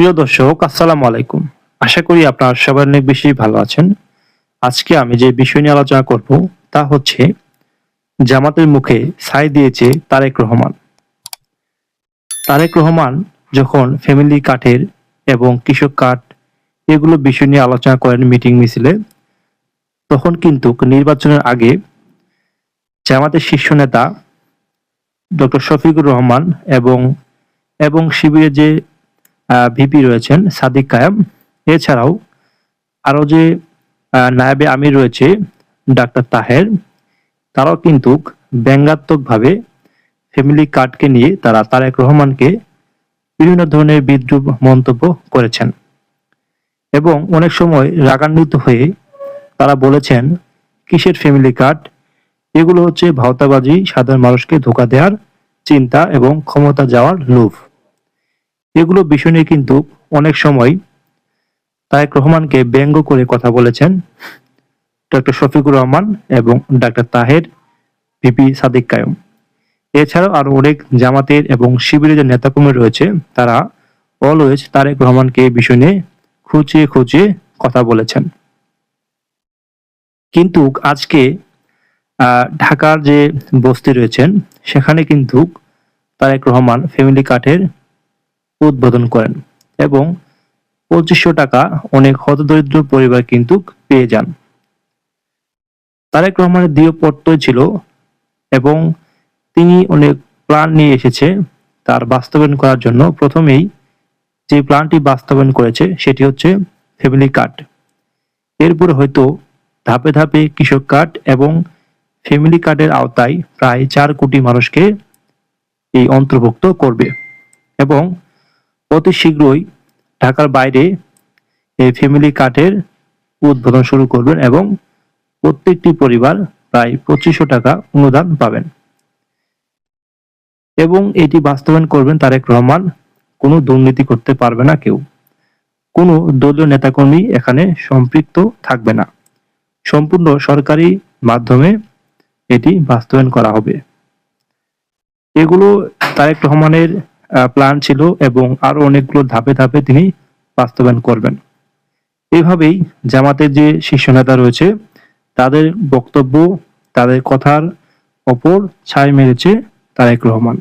প্রিয় দর্শক, আসসালামু আলাইকুম। আশা করি আপনারা সবাই অনেক বেশি ভালো আছেন। আজকে আমি যে বিষয় নিয়ে আলোচনা করব তা হচ্ছে জামাতের মুখে ছাই দিয়েছে তারেক রহমান। তারেক রহমান যখন ফ্যামিলি কার্ডের এবং কৃষক কার্ড এগুলো বিষয় নিয়ে আলোচনা করেন মিটিং মিছিলে, তখন কিন্তু নির্বাচনের আগে জামাতের শীর্ষ নেতা ডক্টর শফিকুর রহমান এবং এবং শিবিরের যে ভিপি রয়েছেন সাদিক কায়েম, এছাড়াও আরো যে নায়েবে আমির রয়েছে ডাক্তার তাহের, তারাও কিন্তু ব্যঙ্গাত্মকভাবে ফ্যামিলি কার্ডকে নিয়ে তারা তারেক রহমানকে বিভিন্ন ধরনের বিদ্রূপ মন্তব্য করেছেন এবং অনেক সময় রাগান্বিত হয়ে তারা বলেছেন, কিসের ফ্যামিলি কার্ড, এগুলো হচ্ছে ভাওতাবাজি, সাধারণ মানুষকে ধোঁকা দেওয়ার চিন্তা এবং ক্ষমতা যাওয়ার লোভ। এগুলো বিষয় নিয়ে কিন্তু অনেক সময় তারেক রহমানকে ব্যঙ্গ করে কথা বলেছেন ডক্টর শফিকুর রহমান এবং ডাক্তার তাহের, ভিপি সাদিক কায়েম। এছাড়াও আরো অনেক জামাতের এবং শিবিরের যে নেতাকর্মী রয়েছে তারা অলওয়েজ তারেক রহমানকে এই বিষয় নিয়ে খুঁচিয়ে খুঁচিয়ে কথা বলেছেন। কিন্তু আজকে ঢাকার যে বস্তি রয়েছেন সেখানে কিন্তু তারেক রহমান ফ্যামিলি কার্ডের উদ্বোধন করেন এবং 2500 টাকা অনেক হতদরিদ্র পরিবার কিন্তু পেয়ে যান। তারেক রহমানের দৃঢ় প্রত্যয় ছিল এবং তিনি অনেক প্ল্যান নিয়ে এসেছে তার বাস্তবায়ন করার জন্য। প্রথমেই যে প্ল্যানটি বাস্তবায়ন করেছে সেটি হচ্ছে ফ্যামিলি কার্ড। এরপরে হয়তো ধাপে ধাপে কৃষক কার্ড এবং ফ্যামিলি কার্ডের আওতায় প্রায় 4 কোটি মানুষকে এই অন্তর্ভুক্ত করবে এবং অতি শীঘ্রই ঢাকার বাইরে এই ফ্যামিলি কার্ডের উদ্বোধন শুরু করবেন এবং প্রত্যেকটি পরিবার প্রায় 2500 টাকা অনুদান পাবেন এবং এটি বাস্তবায়ন করবেন তারেক রহমান। কোনো দুর্নীতি করতে পারবে না কেউ, কোনো দলীয় নেতাকর্মী এখানে সম্পৃক্ত থাকবে না, সম্পূর্ণ সরকারি মাধ্যমে এটি বাস্তবায়ন করা হবে। এগুলো তারেক রহমানের প্ল্যান ছিল এবং আরো অনেকগুলো ধাপে ধাপে তিনি বাস্তবায়ন করবেন। এইভাবেই জামাতের যে শীর্ষ নেতা রয়েছে তাদের বক্তব্য, তাদের কথার ওপর ছাই মেরেছে তারেক রহমান।